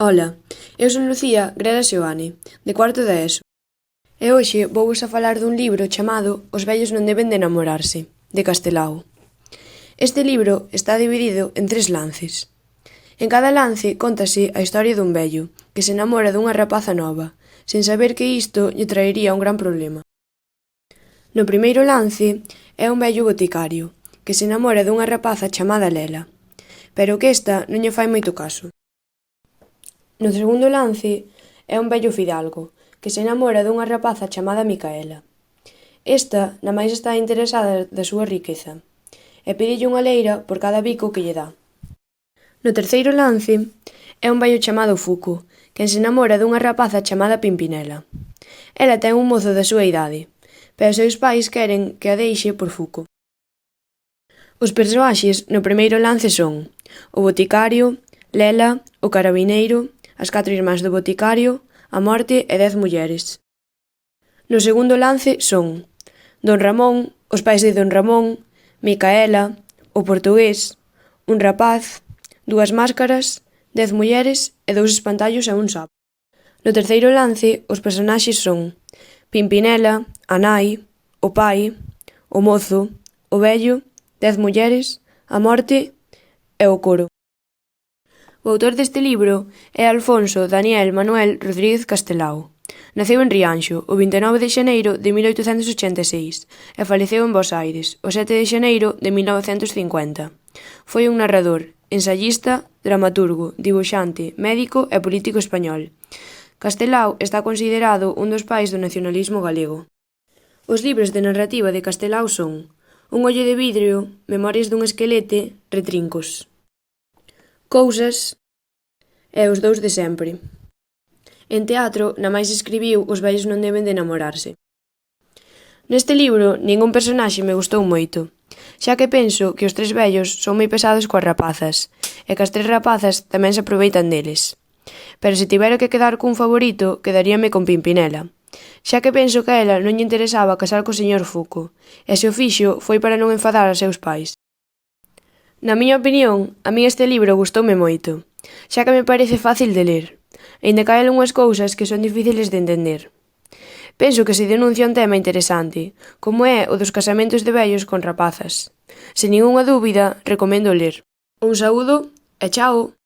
Ola, eu son Lucía Greda Seoane, de cuarto de ESO. E hoxe vouvos a falar dun libro chamado Os vellos non deben de namorarse, de Castelao. Este libro está dividido en 3 lances. En cada lance cóntase a historia dun vello que se namora dunha rapaza nova, sen saber que isto lle traería un gran problema. No primeiro lance é un vello boticario que se namora dunha rapaza chamada Lela, pero que esta non lle fai moito caso. No segundo lance é un vello fidalgo que se namora dunha rapaza chamada Micaela. Esta namais está interesada da súa riqueza e pídelle unha leira por cada bico que lle dá. No terceiro lance é un vello chamado Fuco quen se namora dunha rapaza chamada Pimpinela. Ela ten un mozo da súa idade, pero os seus pais queren que a deixe por Fuco. Os persoaxes no primeiro lance son o boticario, Lela, o carabineiro, as 4 irmás do boticario, a morte e 10 mulleres. No segundo lance son Don Ramón, os pais de Don Ramón, Micaela, o portugués, un rapaz, 2 máscaras, 10 mulleres e 2 espantallos e un sapo. No terceiro lance os personaxes son Pimpinela, a nai, o pai, o mozo, o vello, 10 mulleres, a morte e o coro. O autor deste libro é Alfonso Daniel Manuel Rodríguez Castelao. Naceu en Rianxo o 29 de xaneiro de 1886 e faleceu en Bos Aires o 7 de xaneiro de 1950. Foi un narrador, ensayista, dramaturgo, dibuixante, médico e político español. Castelao está considerado un dos pais do nacionalismo galego. Os libros de narrativa de Castelao son Un ollo de vidrio, Memorias dun esquelete, Retrincos. Cousas e Os dous de sempre. En teatro, namais escribiu Os vellos non deben de namorarse. Neste libro, ningún personaxe me gustou moito, xa que penso que os 3 vellos son moi pesados coas rapazas, e que as 3 rapazas tamén se aproveitan deles. Pero se tivera que quedar cun favorito, quedaríame con Pimpinela, xa que penso que a ela non lle interesaba casar co señor Fuco, e se o fixo foi para non enfadar aos seus pais. Na miña opinión, a mí este libro gustoume moito, xa que me parece fácil de ler, aínda que hai algunhas cousas que son difíciles de entender. Penso que se denuncia un tema interesante, como é o dos casamentos de vellos con rapazas. Sen ningunha dúbida, recomendo ler. Un saúdo e chao!